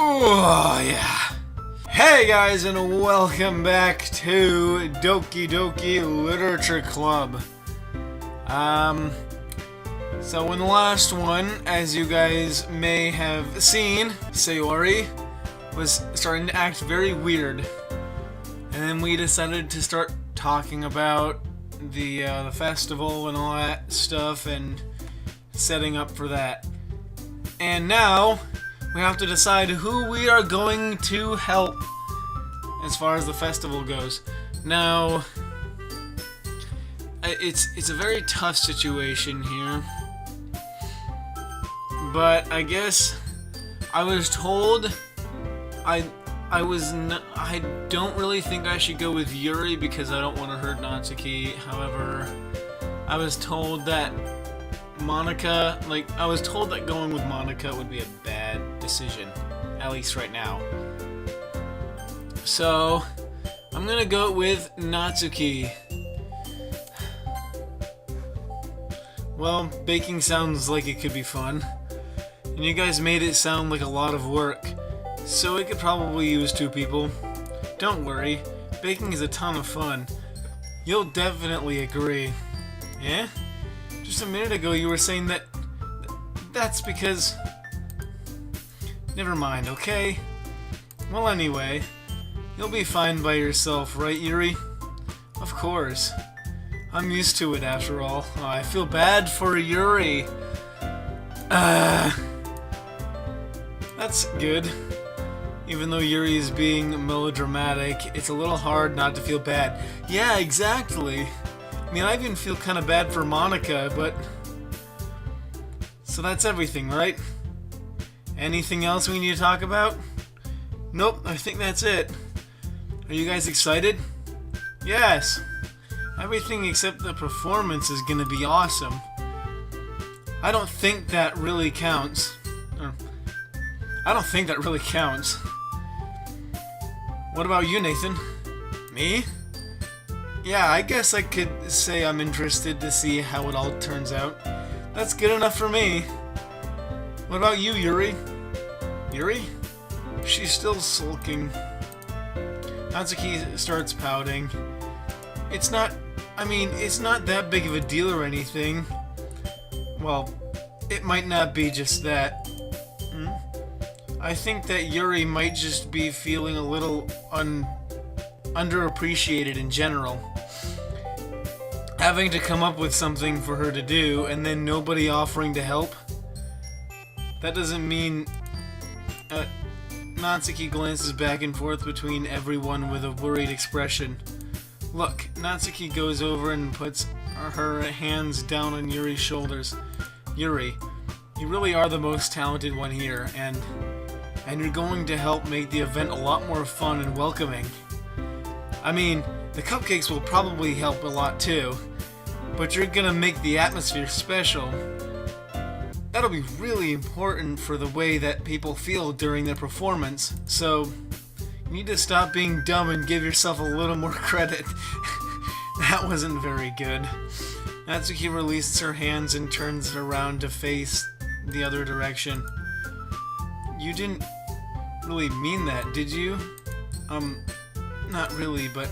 Oh, yeah. Hey guys, and welcome back to Doki Doki Literature Club. So in the last one, as you guys may have seen, Sayori was starting to act very weird. And then we decided to start talking about the festival and all that stuff and setting up for that. And now we have to decide who we are going to help as far as the festival goes. Now, it's a very tough situation here, but I guess I was told I don't really think I should go with Yuri because I don't want to hurt Natsuki. However, I was told that going with Monica would be a bad decision, at least right now. So, I'm gonna go with Natsuki. Well, baking sounds like it could be fun, and you guys made it sound like a lot of work, so it could probably use 2 people. Don't worry, baking is a ton of fun. You'll definitely agree. Yeah? Just a minute ago you were saying that that's because... Never mind, okay? Well, anyway, you'll be fine by yourself, right, Yuri? Of course. I'm used to it, after all. Oh, I feel bad for Yuri. That's good. Even though Yuri is being melodramatic, it's a little hard not to feel bad. Yeah, exactly. I mean, I even feel kind of bad for Monica, but... So that's everything, right? Anything else we need to talk about? Nope, I think that's it. Are you guys excited? Yes! Everything except the performance is gonna be awesome. I don't think that really counts. I don't think that really counts. What about you, Nathan? Me? Yeah, I guess I could say I'm interested to see how it all turns out. That's good enough for me. What about you, Yuri? Yuri? She's still sulking. Natsuki starts pouting. It's not that big of a deal or anything. Well, it might not be just that. I think that Yuri might just be feeling a little underappreciated in general. Having to come up with something for her to do and then nobody offering to help. That doesn't mean... Natsuki glances back and forth between everyone with a worried expression. Look, Natsuki goes over and puts her hands down on Yuri's shoulders. Yuri, you really are the most talented one here, and you're going to help make the event a lot more fun and welcoming. I mean, the cupcakes will probably help a lot too, but you're gonna make the atmosphere special. That'll be really important for the way that people feel during their performance, so you need to stop being dumb and give yourself a little more credit. That wasn't very good. Natsuki releases her hands and turns around to face the other direction. You didn't really mean that, did you? Not really, but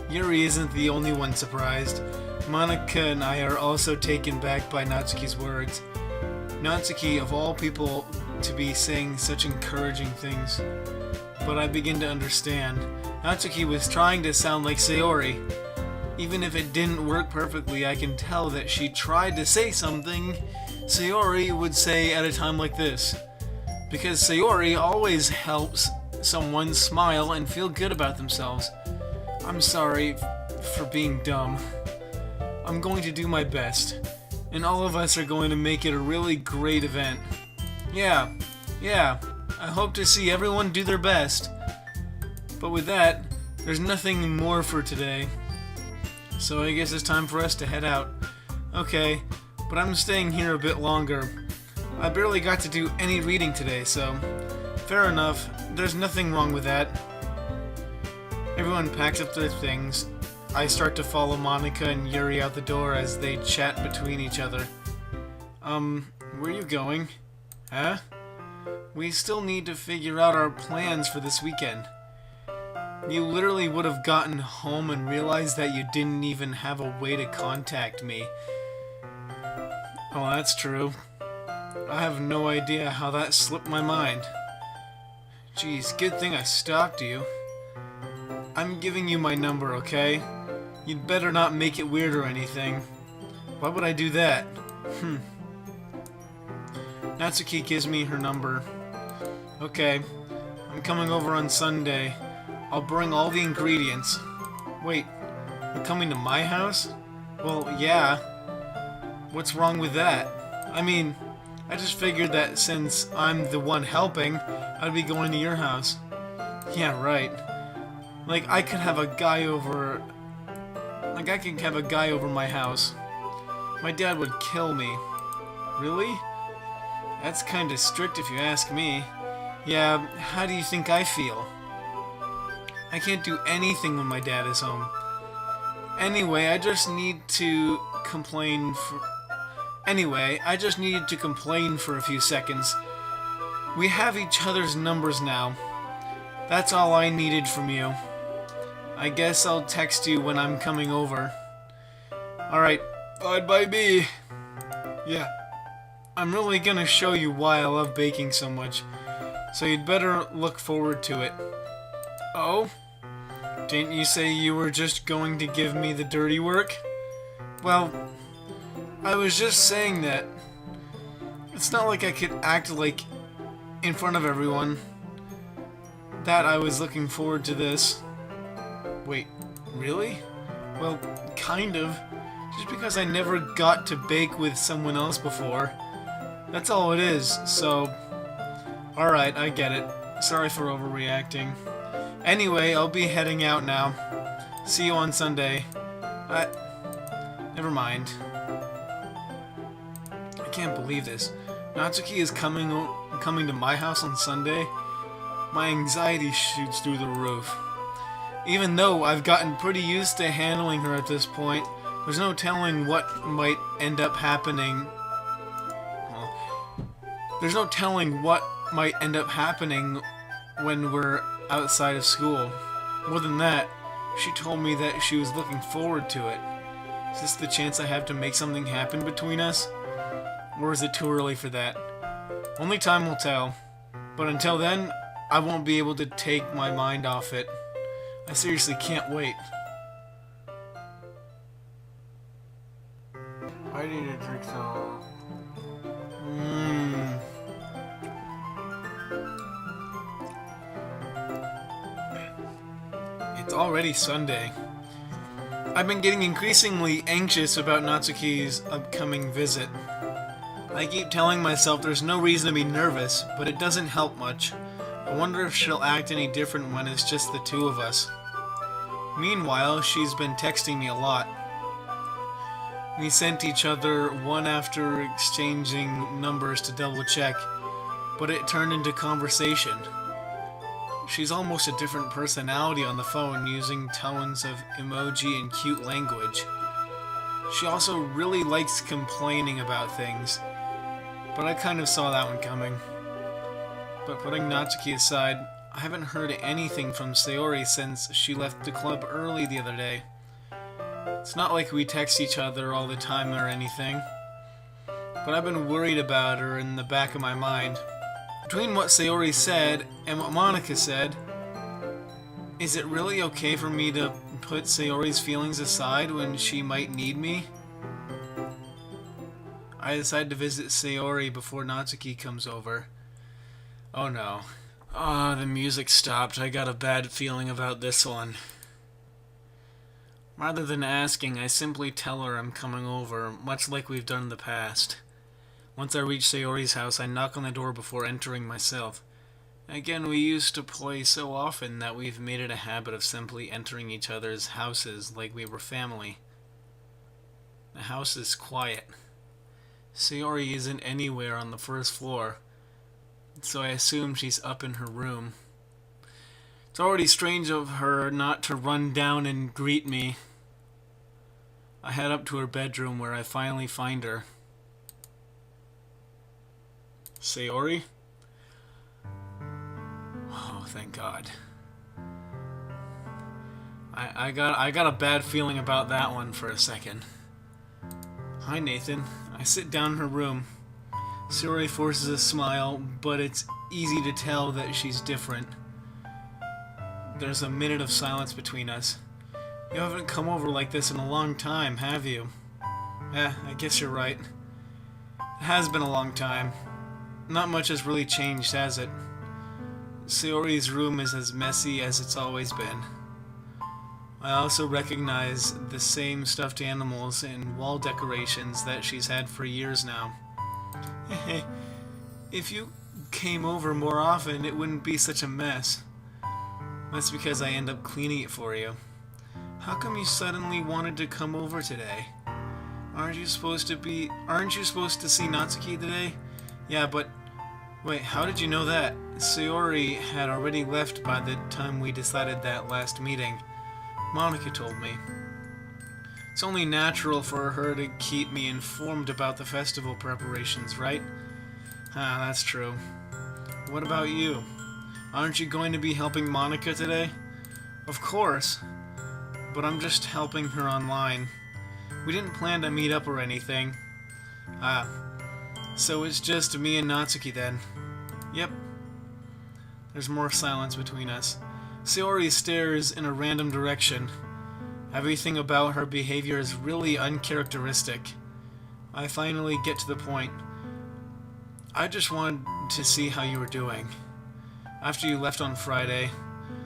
Yuri isn't the only one surprised. Monica and I are also taken back by Natsuki's words. Natsuki, of all people, to be saying such encouraging things. But I begin to understand. Natsuki was trying to sound like Sayori. Even if it didn't work perfectly, I can tell that she tried to say something Sayori would say at a time like this. Because Sayori always helps someone smile and feel good about themselves. I'm sorry for being dumb. I'm going to do my best. And all of us are going to make it a really great event. Yeah. I hope to see everyone do their best. But with that, there's nothing more for today. So I guess it's time for us to head out. Okay, but I'm staying here a bit longer. I barely got to do any reading today, so fair enough. There's nothing wrong with that. Everyone packs up their things. I start to follow Monica and Yuri out the door as they chat between each other. Where are you going? Huh? We still need to figure out our plans for this weekend. You literally would have gotten home and realized that you didn't even have a way to contact me. Oh, that's true. I have no idea how that slipped my mind. Geez, good thing I stopped you. I'm giving you my number, okay? You'd better not make it weird or anything. Why would I do that? Natsuki gives me her number. Okay, I'm coming over on Sunday. I'll bring all the ingredients. Wait, you're coming to my house? Well, yeah. What's wrong with that? I mean, I just figured that since I'm the one helping, I'd be going to your house. Yeah, right. Like, I could have a guy over... Like, I could have a guy over my house. My dad would kill me. Really? That's kinda strict if you ask me. Yeah, how do you think I feel? I can't do anything when my dad is home. Anyway, I just need to complain for... Anyway, I just needed to complain for a few seconds. We have each other's numbers now. That's all I needed from you. I guess I'll text you when I'm coming over. Alright, fine by me. Yeah. I'm really gonna show you why I love baking so much. So you'd better look forward to it. Oh? Didn't you say you were just going to give me the dirty work? Well, I was just saying that. It's not like I could act like in front of everyone that I was looking forward to this. Wait, really? Well, kind of. Just because I never got to bake with someone else before. That's all it is, so... Alright, I get it. Sorry for overreacting. Anyway, I'll be heading out now. See you on Sunday. Never mind. I can't believe this. Natsuki is coming to my house on Sunday? My anxiety shoots through the roof. Even though I've gotten pretty used to handling her at this point, there's no telling what might end up happening. There's no telling what might end up happening when we're outside of school. More than that, she told me that she was looking forward to it. Is this the chance I have to make something happen between us? Or is it too early for that? Only time will tell. But until then, I won't be able to take my mind off it. I seriously can't wait. Why did you drink so? It's already Sunday. I've been getting increasingly anxious about Natsuki's upcoming visit. I keep telling myself there's no reason to be nervous, but it doesn't help much. I wonder if she'll act any different when it's just the two of us. Meanwhile, she's been texting me a lot. We sent each other one after exchanging numbers to double check, but it turned into conversation. She's almost a different personality on the phone, using tones of emoji and cute language. She also really likes complaining about things, but I kind of saw that one coming. But putting Natsuki aside, I haven't heard anything from Sayori since she left the club early the other day. It's not like we text each other all the time or anything, but I've been worried about her in the back of my mind. Between what Sayori said and what Monica said, is it really okay for me to put Sayori's feelings aside when she might need me? I decide to visit Sayori before Natsuki comes over. Oh no. Ah, the music stopped. I got a bad feeling about this one. Rather than asking, I simply tell her I'm coming over, much like we've done in the past. Once I reach Sayori's house, I knock on the door before entering myself. Again, we used to play so often that we've made it a habit of simply entering each other's houses like we were family. The house is quiet. Sayori isn't anywhere on the first floor, so I assume she's up in her room. It's already strange of her not to run down and greet me. I head up to her bedroom where I finally find her. Sayori? thank God. I got a bad feeling about that one for a second. Hi, Nathan. I sit down in her room. Sayori forces a smile, but it's easy to tell that she's different. There's a minute of silence between us. You haven't come over like this in a long time, have you? I guess you're right. It has been a long time. Not much has really changed, has it? Sayori's room is as messy as it's always been. I also recognize the same stuffed animals and wall decorations that she's had for years now. If you came over more often, it wouldn't be such a mess. That's because I end up cleaning it for you. How come you suddenly wanted to come over today? Aren't you supposed to see Natsuki today? Yeah, but wait, how did you know that? Sayori had already left by the time we decided that last meeting. Monica told me. It's only natural for her to keep me informed about the festival preparations, right? That's true. What about you? Aren't you going to be helping Monica today? Of course. But I'm just helping her online. We didn't plan to meet up or anything. So it's just me and Natsuki then. Yep. There's more silence between us. Sayori stares in a random direction. Everything about her behavior is really uncharacteristic. I finally get to the point. I just wanted to see how you were doing. After you left on Friday,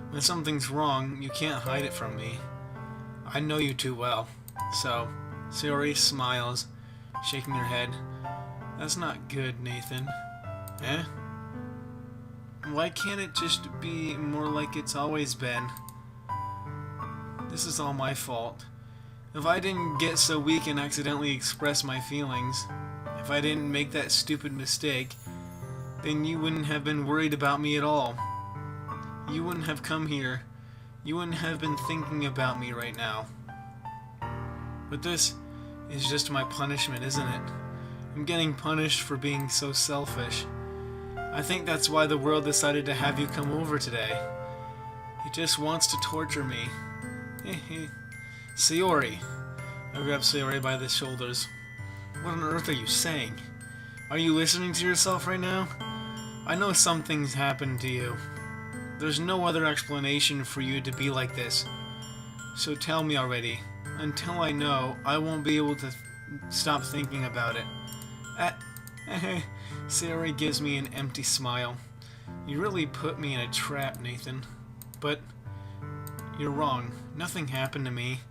when something's wrong, you can't hide it from me. I know you too well. So, Sayori smiles, shaking her head. That's not good, Nathan. Eh? Why can't it just be more like it's always been? This is all my fault. If I didn't get so weak and accidentally express my feelings, if I didn't make that stupid mistake, then you wouldn't have been worried about me at all. You wouldn't have come here. You wouldn't have been thinking about me right now. But this is just my punishment, isn't it? I'm getting punished for being so selfish. I think that's why the world decided to have you come over today. He just wants to torture me. Sayori. I grab Sayori by the shoulders. What on earth are you saying? Are you listening to yourself right now? I know some things happened to you. There's no other explanation for you to be like this. So tell me already. Until I know, I won't be able to stop thinking about it. Sayori gives me an empty smile. You really put me in a trap, Nathan. But you're wrong. Nothing happened to me.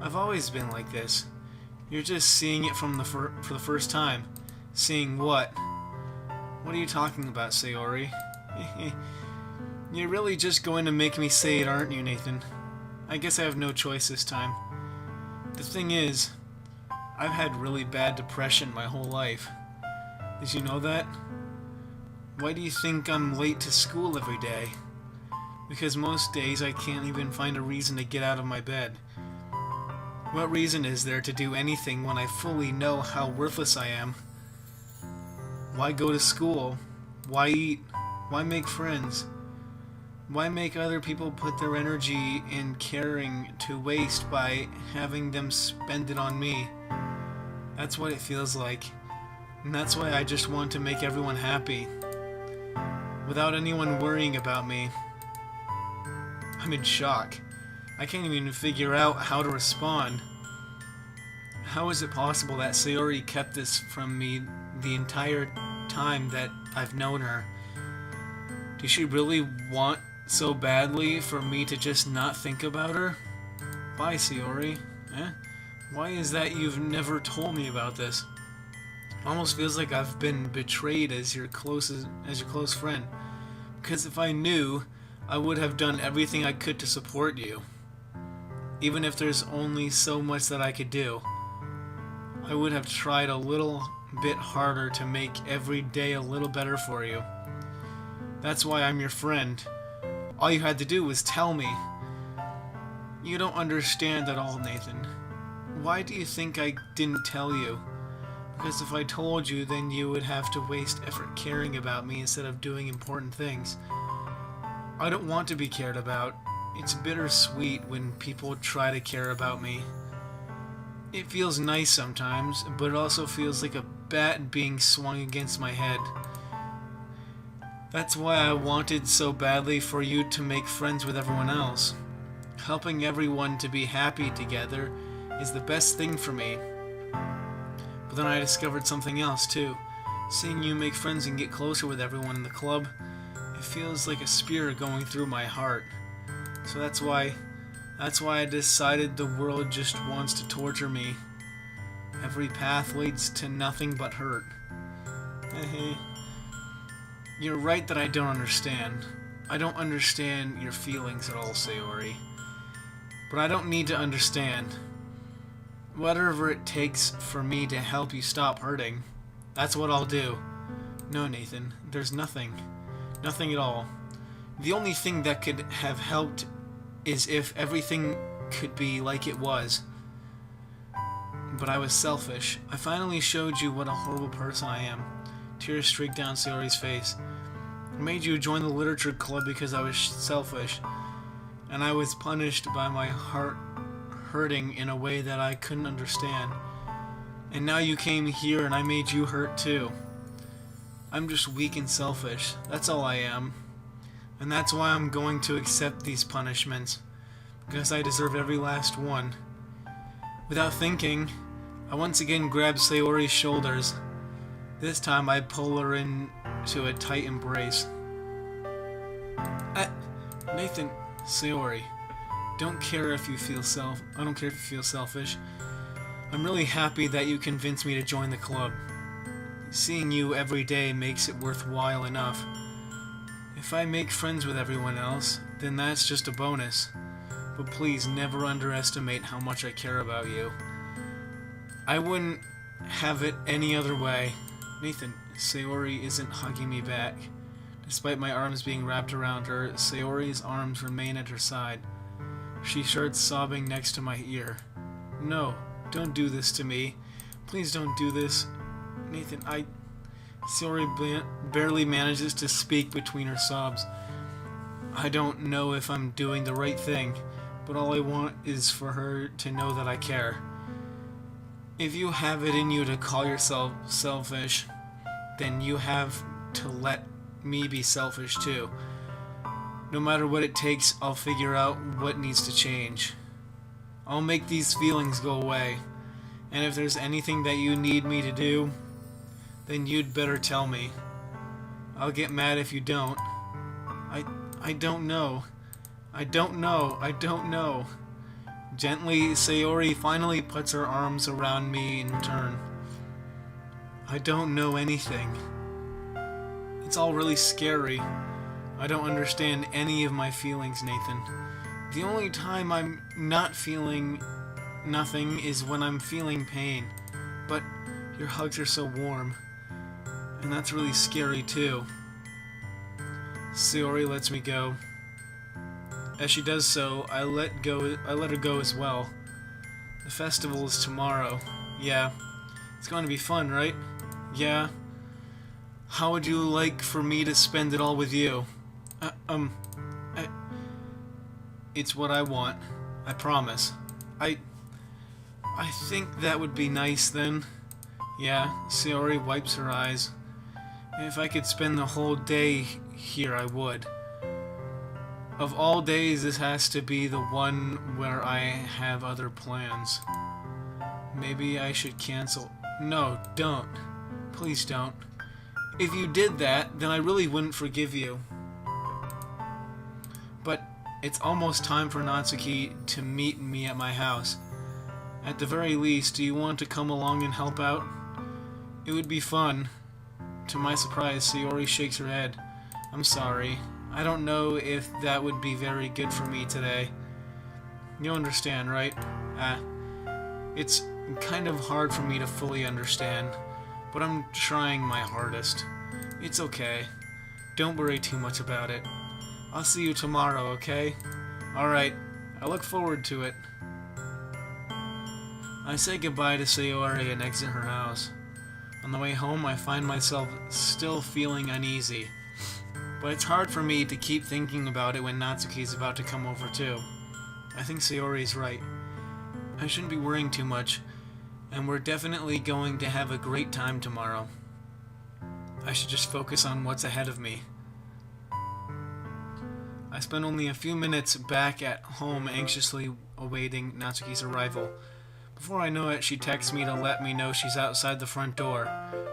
I've always been like this. You're just seeing it for the first time. Seeing what? What are you talking about, Sayori? You're really just going to make me say it, aren't you, Nathan? I guess I have no choice this time. The thing is, I've had really bad depression my whole life. Did you know that? Why do you think I'm late to school every day? Because most days I can't even find a reason to get out of my bed. What reason is there to do anything when I fully know how worthless I am? Why go to school? Why eat? Why make friends? Why make other people put their energy and caring to waste by having them spend it on me? That's what it feels like. And that's why I just want to make everyone happy. Without anyone worrying about me. I'm in shock. I can't even figure out how to respond. How is it possible that Sayori kept this from me the entire time that I've known her? Does she really want so badly for me to just not think about her? Why, Sayori? Why is that you've never told me about this? It almost feels like I've been betrayed as your close friend. Because if I knew, I would have done everything I could to support you. Even if there's only so much that I could do. I would have tried a little bit harder to make every day a little better for you. That's why I'm your friend. All you had to do was tell me. You don't understand at all, Nathan. Why do you think I didn't tell you? Because if I told you, then you would have to waste effort caring about me instead of doing important things. I don't want to be cared about. It's bittersweet when people try to care about me. It feels nice sometimes, but it also feels like a bat being swung against my head. That's why I wanted so badly for you to make friends with everyone else. Helping everyone to be happy together is the best thing for me. But then I discovered something else too. Seeing you make friends and get closer with everyone in the club, it feels like a spear going through my heart. So that's why I decided the world just wants to torture me. Every path leads to nothing but hurt. You're right that I don't understand. I don't understand your feelings at all, Sayori. But I don't need to understand. Whatever it takes for me to help you stop hurting, that's what I'll do. No, Nathan, there's nothing. Nothing at all. The only thing that could have helped is if everything could be like it was. But I was selfish. I finally showed you what a horrible person I am. Tears streaked down Sayori's face. I made you join the literature club because I was selfish, and I was punished by my heart hurting in a way that I couldn't understand. And now you came here and I made you hurt too. I'm just weak and selfish. That's all I am. And that's why I'm going to accept these punishments, because I deserve every last one. Without thinking, I once again grabbed Sayori's shoulders. This time I pull her into a tight embrace. Nathan, Sayori, I don't care if you feel selfish. I'm really happy that you convinced me to join the club. Seeing you every day makes it worthwhile enough. If I make friends with everyone else, then that's just a bonus. But please never underestimate how much I care about you. I wouldn't have it any other way. Nathan, Sayori isn't hugging me back. Despite my arms being wrapped around her, Sayori's arms remain at her side. She starts sobbing next to my ear. No, don't do this to me. Please don't do this. Nathan, Sayori barely manages to speak between her sobs. I don't know if I'm doing the right thing, but all I want is for her to know that I care. If you have it in you to call yourself selfish, then you have to let me be selfish too. No matter what it takes, I'll figure out what needs to change. I'll make these feelings go away, and if there's anything that you need me to do, then you'd better tell me. I'll get mad if you don't. I don't know. I don't know. Gently, Sayori finally puts her arms around me in return. I don't know anything. It's all really scary. I don't understand any of my feelings, Nathan. The only time I'm not feeling nothing is when I'm feeling pain. But your hugs are so warm. And that's really scary too. Sayori lets me go. As she does so, I let her go as well. The festival is tomorrow. Yeah. It's going to be fun, right? Yeah. How would you like for me to spend it all with you? It's what I want. I promise. I think that would be nice then. Yeah, Sayori wipes her eyes. If I could spend the whole day here, I would. Of all days, this has to be the one where I have other plans. Maybe I should cancel. No, don't. Please don't. If you did that, then I really wouldn't forgive you. But it's almost time for Natsuki to meet me at my house. At the very least, do you want to come along and help out? It would be fun. To my surprise, Sayori shakes her head. I'm sorry. I don't know if that would be very good for me today. You understand, right? It's kind of hard for me to fully understand, but I'm trying my hardest. It's okay. Don't worry too much about it. I'll see you tomorrow, okay? Alright, I look forward to it. I say goodbye to Sayori and exit her house. On the way home, I find myself still feeling uneasy. But it's hard for me to keep thinking about it when Natsuki's about to come over too. I think Sayori's right. I shouldn't be worrying too much, and we're definitely going to have a great time tomorrow. I should just focus on what's ahead of me. I spent only a few minutes back at home anxiously awaiting Natsuki's arrival. Before I know it, she texts me to let me know she's outside the front door.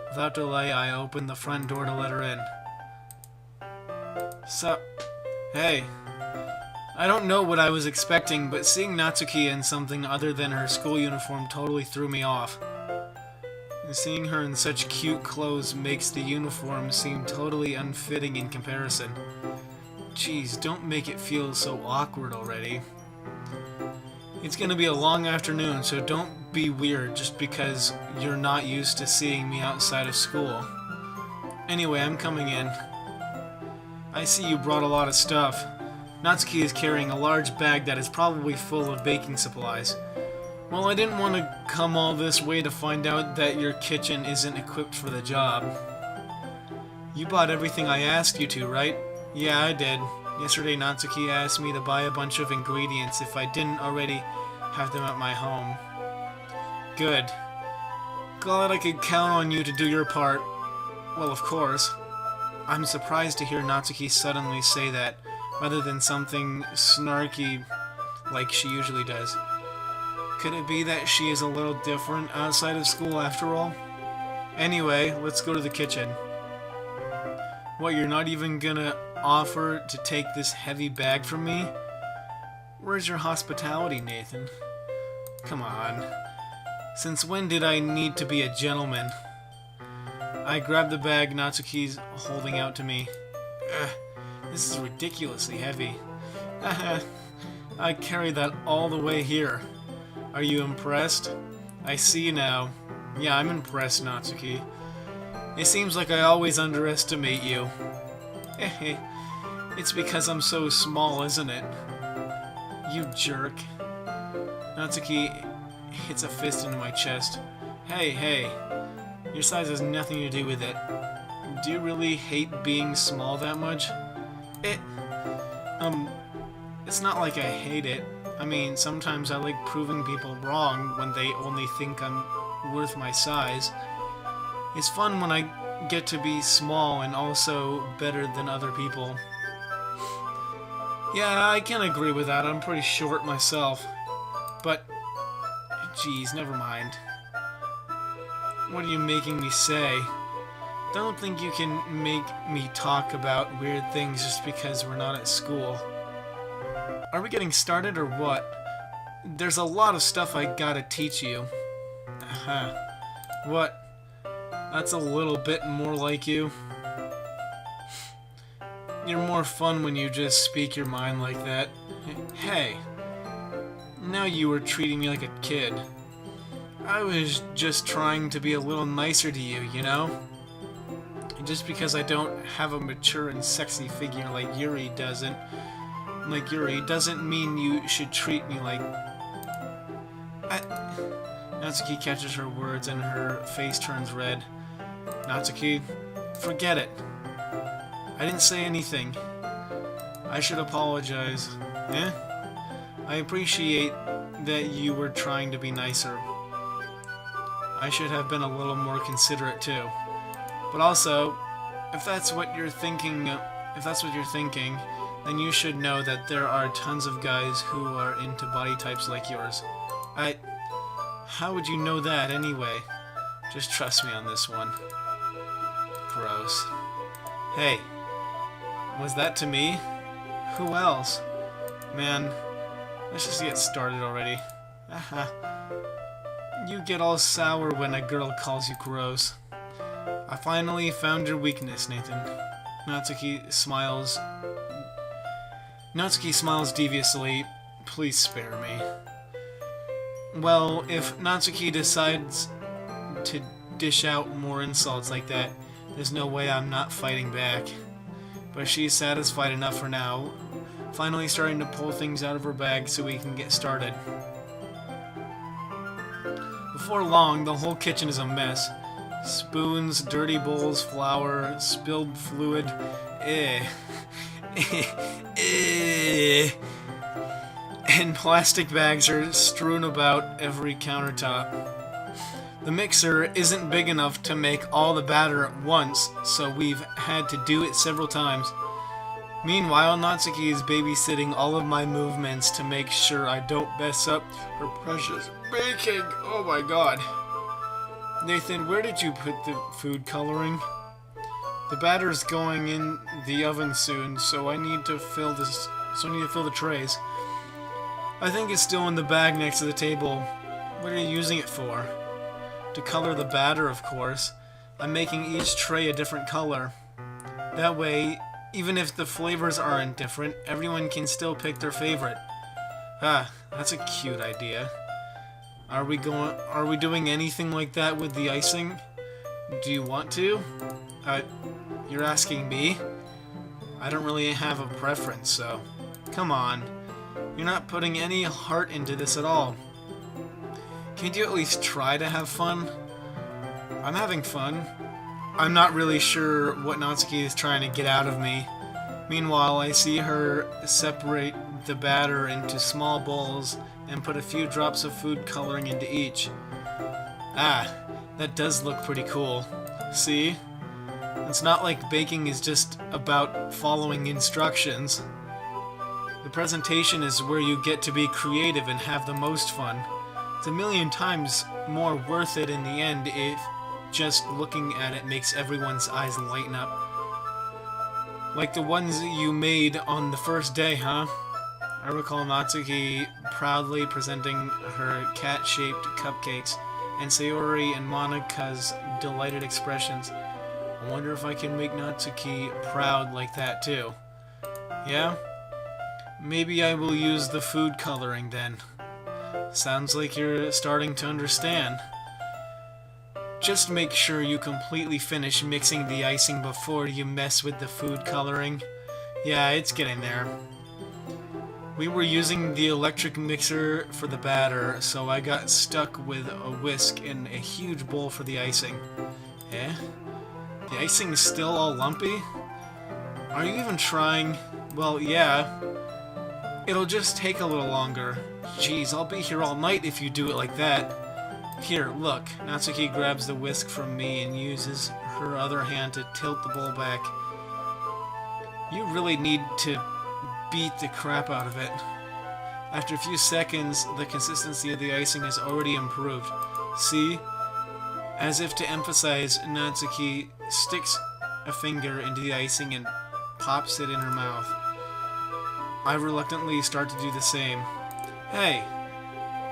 Without delay, I open the front door to let her in. Sup? Hey. I don't know what I was expecting, but seeing Natsuki in something other than her school uniform totally threw me off. Seeing her in such cute clothes makes the uniform seem totally unfitting in comparison. Jeez, don't make it feel so awkward already. It's gonna be a long afternoon, so don't be weird just because you're not used to seeing me outside of school. Anyway, I'm coming in. I see you brought a lot of stuff. Natsuki is carrying a large bag that is probably full of baking supplies. Well, I didn't want to come all this way to find out that your kitchen isn't equipped for the job. You bought everything I asked you to, right? Yeah, I did. Yesterday, Natsuki asked me to buy a bunch of ingredients if I didn't already have them at my home. Good. Glad I could count on you to do your part. Well, of course. I'm surprised to hear Natsuki suddenly say that, rather than something snarky like she usually does. Could it be that she is a little different outside of school after all? Anyway, let's go to the kitchen. What, you're not even gonna offer to take this heavy bag from me? Where's your hospitality, Nathan? Come on. Since when did I need to be a gentleman? I grab the bag Natsuki's holding out to me. This is ridiculously heavy. I carried that all the way here. Are you impressed? I see now. Yeah, I'm impressed, Natsuki. It seems like I always underestimate you. It's because I'm so small, isn't it? You jerk. Natsuki hits a fist into my chest. Hey. Your size has nothing to do with it. Do you really hate being small that much? It's not like I hate it. I mean, sometimes I like proving people wrong when they only think I'm worth my size. It's fun when I get to be small and also better than other people. Yeah, I can agree with that. I'm pretty short myself. But, geez, never mind. What are you making me say? Don't think you can make me talk about weird things just because we're not at school. Are we getting started or what? There's a lot of stuff I gotta teach you. What? That's a little bit more like you. You're more fun when you just speak your mind like that. Hey. Now you were treating me like a kid. I was just trying to be a little nicer to you, you know? Just because I don't have a mature and sexy figure like Yuri doesn't mean you should treat me like... Natsuki catches her words and her face turns red. Natsuki, forget it. I didn't say anything. I should apologize. I appreciate that you were trying to be nicer. I should have been a little more considerate too. But also, if that's what you're thinking, then you should know that there are tons of guys who are into body types like yours. How would you know that anyway? Just trust me on this one. Gross. Hey, was that to me? Who else? Man, let's just get started already. You get all sour when a girl calls you gross. I finally found your weakness, Nathan. Natsuki smiles deviously. Please spare me. Well, if Natsuki decides to dish out more insults like that, there's no way I'm not fighting back. But she's satisfied enough for now, finally starting to pull things out of her bag so we can get started. Before long, the whole kitchen is a mess. Spoons, dirty bowls, flour, spilled fluid, Eh. Eh. And plastic bags are strewn about every countertop. The mixer isn't big enough to make all the batter at once, so we've had to do it several times. Meanwhile, Natsuki is babysitting all of my movements to make sure I don't mess up her precious baking. Oh my god. Nathan, where did you put the food coloring? The batter's going in the oven soon, so I need to fill the trays. I think it's still in the bag next to the table. What are you using it for? To color the batter, of course. I'm making each tray a different color. That way, even if the flavors aren't different, everyone can still pick their favorite. Ah, that's a cute idea. Are we doing anything like that with the icing? Do you want to? You're asking me? I don't really have a preference, so... Come on. You're not putting any heart into this at all. Can't you at least try to have fun? I'm having fun. I'm not really sure what Natsuki is trying to get out of me. Meanwhile, I see her separate the batter into small bowls and put a few drops of food coloring into each. Ah, that does look pretty cool. See? It's not like baking is just about following instructions. The presentation is where you get to be creative and have the most fun. It's a million times more worth it in the end if just looking at it makes everyone's eyes lighten up. Like the ones you made on the first day, huh? I recall Natsuki proudly presenting her cat-shaped cupcakes, and Sayori and Monika's delighted expressions. I wonder if I can make Natsuki proud like that too. Yeah? Maybe I will use the food coloring then. Sounds like you're starting to understand. Just make sure you completely finish mixing the icing before you mess with the food coloring. Yeah, it's getting there. We were using the electric mixer for the batter, so I got stuck with a whisk and a huge bowl for the icing. Eh? The icing's still all lumpy? Are you even trying? Well, yeah. It'll just take a little longer. Jeez, I'll be here all night if you do it like that. Here, look. Natsuki grabs the whisk from me and uses her other hand to tilt the bowl back. You really need to beat the crap out of it. After a few seconds, the consistency of the icing has already improved. See? As if to emphasize, Natsuki sticks a finger into the icing and pops it in her mouth. I reluctantly start to do the same. Hey!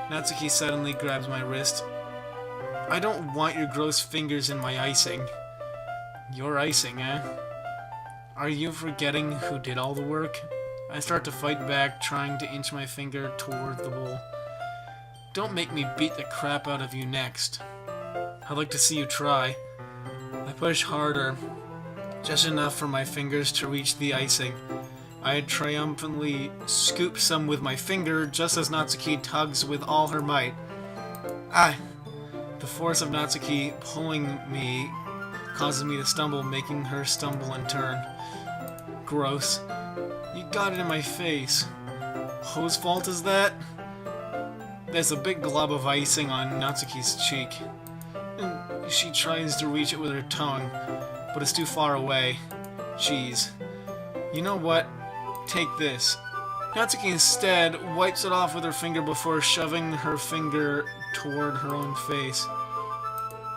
Natsuki suddenly grabs my wrist. I don't want your gross fingers in my icing. Your icing, eh? Are you forgetting who did all the work? I start to fight back, trying to inch my finger toward the bowl. Don't make me beat the crap out of you next. I'd like to see you try. I push harder, just enough for my fingers to reach the icing. I triumphantly scoop some with my finger, just as Natsuki tugs with all her might. Ah! The force of Natsuki pulling me causes me to stumble, making her stumble in turn. Gross. You got it in my face. Whose fault is that? There's a big glob of icing on Natsuki's cheek. And she tries to reach it with her tongue, but it's too far away. Jeez. You know what? Take this. Natsuki instead wipes it off with her finger before shoving her finger toward her own face.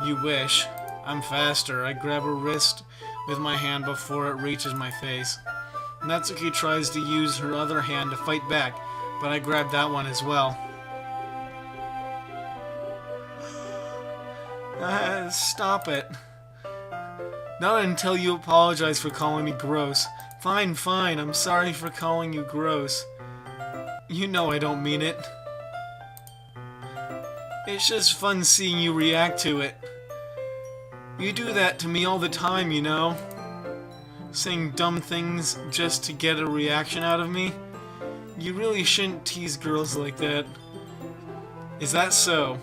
You wish. I'm faster. I grab her wrist with my hand before it reaches my face. Natsuki tries to use her other hand to fight back, but I grab that one as well. Stop it. Not until you apologize for calling me gross. Fine, fine, I'm sorry for calling you gross. You know I don't mean it. It's just fun seeing you react to it. You do that to me all the time, you know? Saying dumb things just to get a reaction out of me? You really shouldn't tease girls like that. Is that so?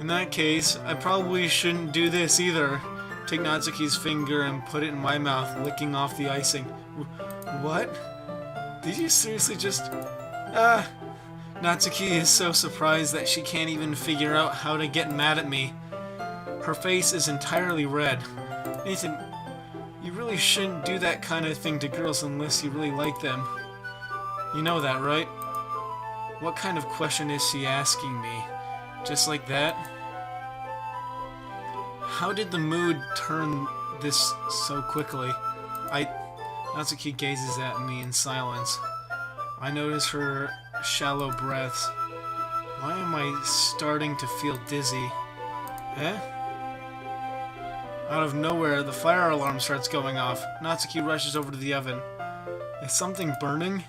In that case, I probably shouldn't do this either. take Natsuki's finger and put it in my mouth, licking off the icing. What? Did you seriously just... Natsuki is so surprised that she can't even figure out how to get mad at me. Her face is entirely red. Nathan, you really shouldn't do that kind of thing to girls unless you really like them. You know that, right? What kind of question is she asking me? Just like that? How did the mood turn this so quickly? Natsuki gazes at me in silence. I notice her shallow breaths. Why am I starting to feel dizzy? Eh? Out of nowhere, the fire alarm starts going off. Natsuki rushes over to the oven. Is something burning?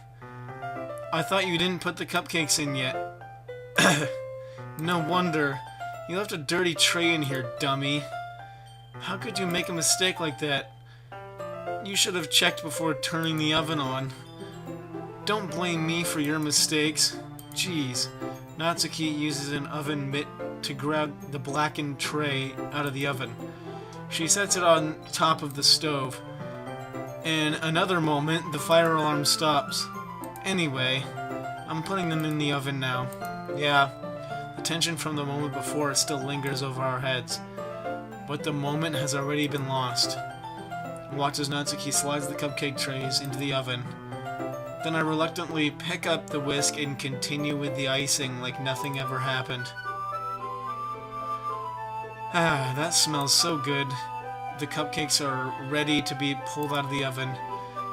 I thought you didn't put the cupcakes in yet. No wonder. You left a dirty tray in here, dummy. How could you make a mistake like that? You should have checked before turning the oven on. Don't blame me for your mistakes. Jeez. Natsuki uses an oven mitt to grab the blackened tray out of the oven. She sets it on top of the stove. In another moment, the fire alarm stops. Anyway, I'm putting them in the oven now. Yeah, the tension from the moment before still lingers over our heads. But the moment has already been lost. Watch as Natsuki slides the cupcake trays into the oven. Then I reluctantly pick up the whisk and continue with the icing like nothing ever happened. Ah, that smells so good. The cupcakes are ready to be pulled out of the oven.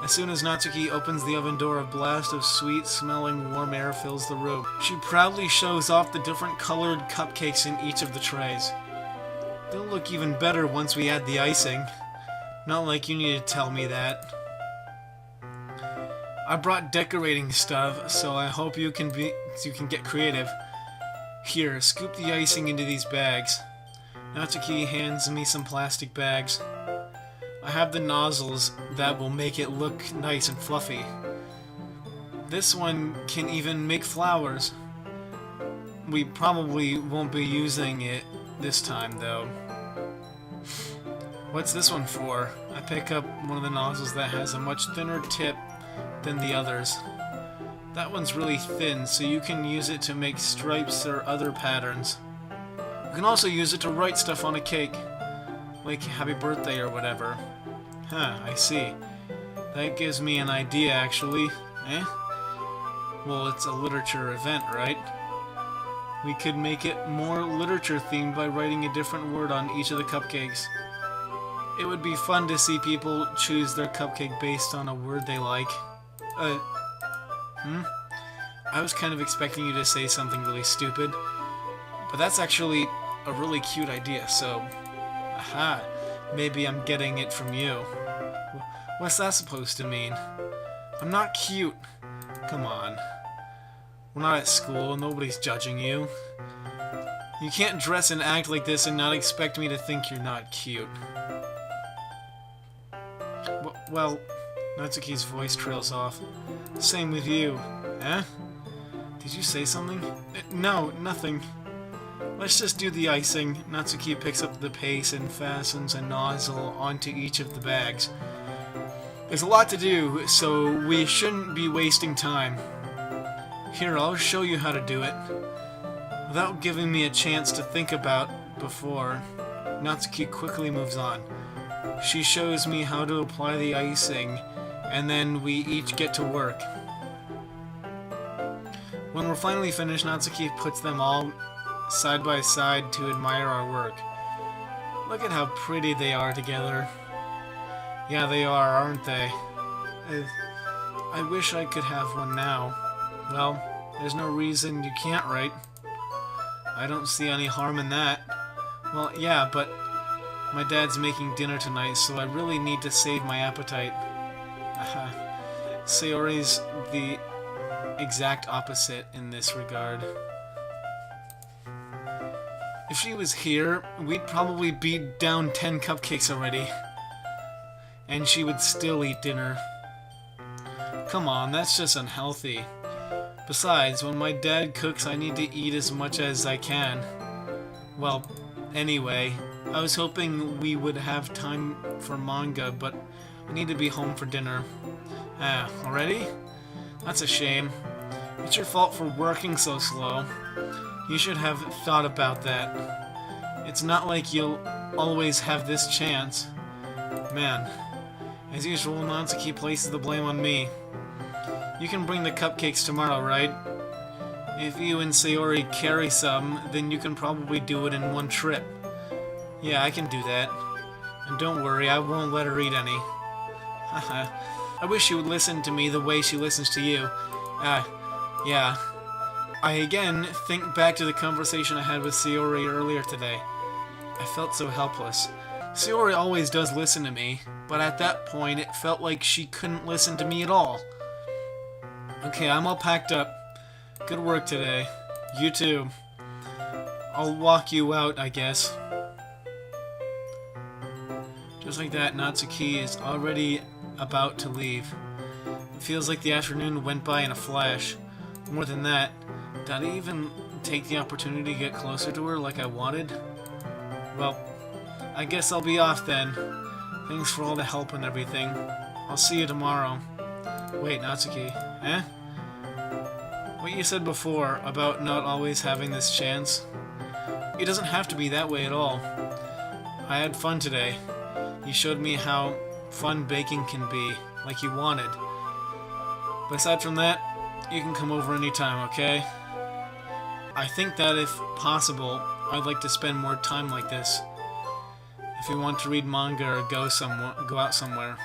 As soon as Natsuki opens the oven door, a blast of sweet-smelling warm air fills the room. She proudly shows off the different colored cupcakes in each of the trays. They'll look even better once we add the icing. Not like you need to tell me that. I brought decorating stuff, so I hope you can get creative. Here, scoop the icing into these bags. Natsuki hands me some plastic bags. I have the nozzles that will make it look nice and fluffy. This one can even make flowers. We probably won't be using it this time, though. What's this one for? I pick up one of the nozzles that has a much thinner tip than the others. That one's really thin, so you can use it to make stripes or other patterns. You can also use it to write stuff on a cake, like happy birthday or whatever. Huh, I see. That gives me an idea, actually. Eh? Well, it's a literature event, right? We could make it more literature-themed by writing a different word on each of the cupcakes. It would be fun to see people choose their cupcake based on a word they like. I was kind of expecting you to say something really stupid, but that's actually a really cute idea, so... Aha! Maybe I'm getting it from you. What's that supposed to mean? I'm not cute. Come on. We're not at school, nobody's judging you. You can't dress and act like this and not expect me to think you're not cute. Well, Natsuki's voice trails off. Same with you. Eh? Did you say something? No, nothing. Let's just do the icing. Natsuki picks up the paste and fastens a nozzle onto each of the bags. There's a lot to do, so we shouldn't be wasting time. Here, I'll show you how to do it. Without giving me a chance to think about before, Natsuki quickly moves on. She shows me how to apply the icing, and then we each get to work. When we're finally finished, Natsuki puts them all side by side to admire our work. Look at how pretty they are together. Yeah, they are, aren't they? I wish I could have one now. Well, there's no reason you can't, right? I don't see any harm in that. Well, yeah, but my dad's making dinner tonight, so I really need to save my appetite. Sayori's the exact opposite in this regard. If she was here, we'd probably be down 10 cupcakes already. And she would still eat dinner. Come on, that's just unhealthy. Besides, when my dad cooks, I need to eat as much as I can. Well, Anyway, I was hoping we would have time for manga, but we need to be home for dinner. Already? That's a shame. It's your fault for working so slow. You should have thought about that. It's not like you'll always have this chance. Man, as usual, Natsuki places the blame on me. You can bring the cupcakes tomorrow, right? If you and Sayori carry some, then you can probably do it in one trip. Yeah, I can do that. And don't worry, I won't let her eat any. Haha. I wish she would listen to me the way she listens to you. Yeah. I again think back to the conversation I had with Sayori earlier today. I felt so helpless. Sayori always does listen to me, but at that point it felt like she couldn't listen to me at all. Okay, I'm all packed up. Good work today. You too. I'll walk you out, I guess. Just like that, Natsuki is already about to leave. It feels like the afternoon went by in a flash. More than that, did I even take the opportunity to get closer to her like I wanted? Well, I guess I'll be off then. Thanks for all the help and everything. I'll see you tomorrow. Wait, Natsuki. Eh? What you said before about not always having this chance, it doesn't have to be that way at all. I had fun today. You showed me how fun baking can be, like you wanted. But aside from that, you can come over anytime, okay? I think that if possible, I'd like to spend more time like this. If you want to read manga or go out somewhere.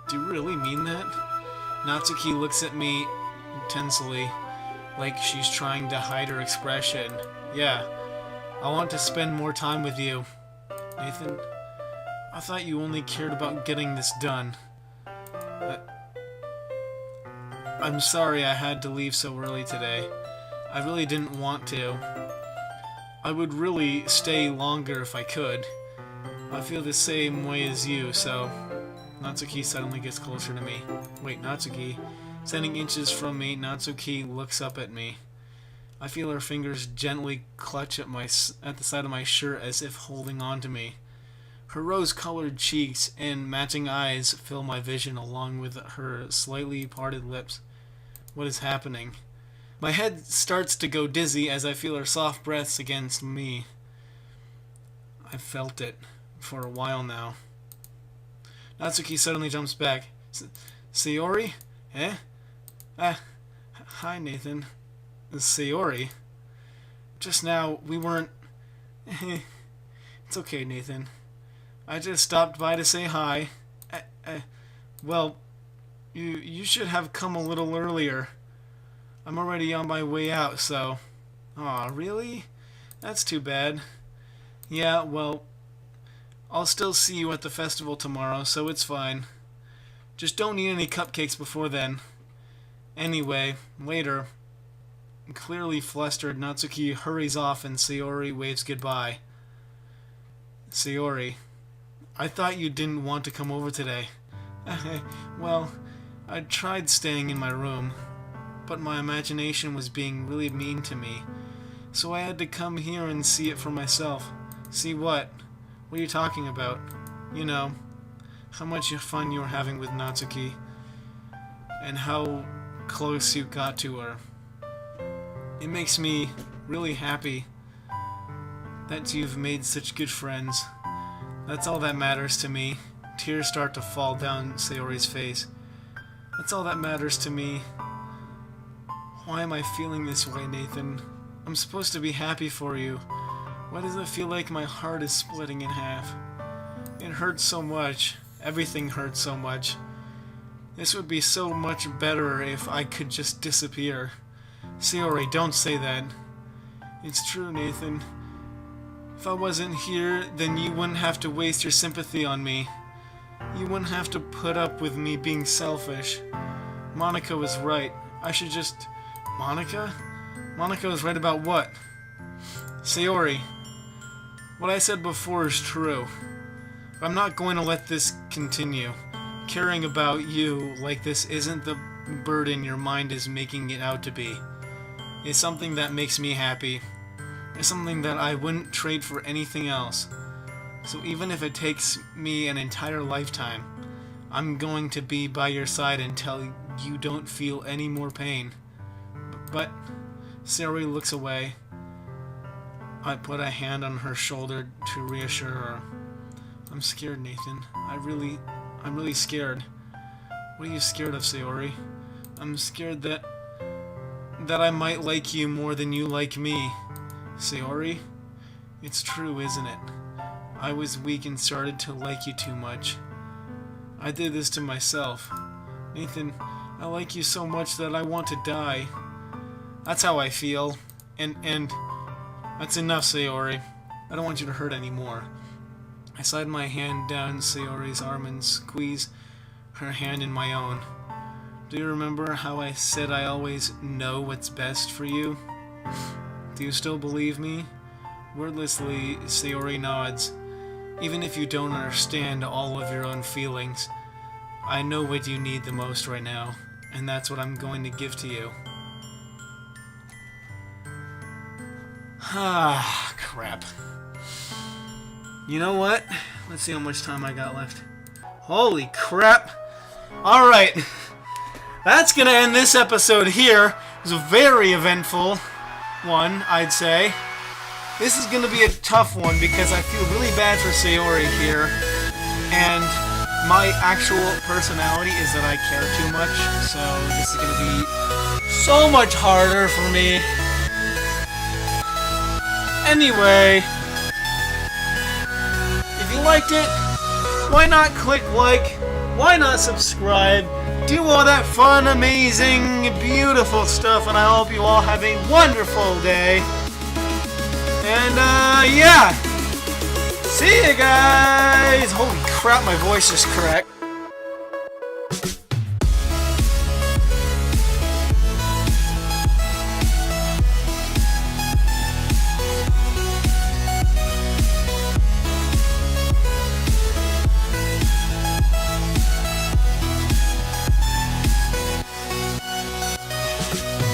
Do you really mean that? Natsuki looks at me intensely, like she's trying to hide her expression. Yeah, I want to spend more time with you. Nathan, I thought you only cared about getting this done. I'm sorry I had to leave so early today. I really didn't want to. I would really stay longer if I could. I feel the same way as you, so... Natsuki suddenly gets closer to me. Wait, Natsuki? Standing inches from me, Natsuki looks up at me. I feel her fingers gently clutch at the side of my shirt as if holding on to me. Her rose-colored cheeks and matching eyes fill my vision along with her slightly parted lips. What is happening? My head starts to go dizzy as I feel her soft breaths against me. I've felt it for a while now. Natsuki suddenly jumps back. Sayori? Eh? Hi, Nathan. Sayori? Just now, we weren't... It's okay, Nathan. I just stopped by to say hi. Well, you should have come a little earlier. I'm already on my way out, so... Aw, really? That's too bad. Yeah, well, I'll still see you at the festival tomorrow, so it's fine. Just don't eat any cupcakes before then. Anyway, later. Clearly flustered, Natsuki hurries off and Sayori waves goodbye. Sayori, I thought you didn't want to come over today. Well, I tried staying in my room, but my imagination was being really mean to me, so I had to come here and see it for myself. See what? What are you talking about? You know, how much fun you were having with Natsuki, and how close you got to her. It makes me really happy that you've made such good friends. That's all that matters to me. Tears start to fall down Sayori's face. That's all that matters to me. Why am I feeling this way, Nathan? I'm supposed to be happy for you. Why does it feel like my heart is splitting in half? It hurts so much. Everything hurts so much. This would be so much better if I could just disappear. Sayori, don't say that. It's true, Nathan. If I wasn't here, then you wouldn't have to waste your sympathy on me. You wouldn't have to put up with me being selfish. Monica was right. I should just... Monica? Monica was right about what? Sayori, what I said before is true. I'm not going to let this continue. Caring about you like this isn't the burden your mind is making it out to be. It's something that makes me happy. is something that I wouldn't trade for anything else. So even if it takes me an entire lifetime, I'm going to be by your side until you don't feel any more pain. But Sayori looks away. I put a hand on her shoulder to reassure her. I'm scared, Nathan. I'm really scared. What are you scared of, Sayori? I'm scared that I might like you more than you like me. Sayori? It's true, isn't it? I was weak and started to like you too much. I did this to myself. Nathan, I like you so much that I want to die. That's how I feel. And that's enough, Sayori. I don't want you to hurt anymore. I slide my hand down Sayori's arm and squeeze her hand in my own. Do you remember how I said I always know what's best for you? Do you still believe me? Wordlessly, Sayori nods. Even if you don't understand all of your own feelings, I know what you need the most right now, and that's what I'm going to give to you. Ah, crap. You know what? Let's see how much time I got left. Holy crap! Alright, that's gonna end this episode here. It was a very eventful one, I'd say. This is gonna be a tough one because I feel really bad for Sayori here. And my actual personality is that I care too much, so this is gonna be so much harder for me. Anyway, if you liked it, why not click like? Why not subscribe? Do all that fun, amazing, beautiful stuff, and I hope you all have a wonderful day. And, yeah. See you guys. Holy crap, my voice is cracked.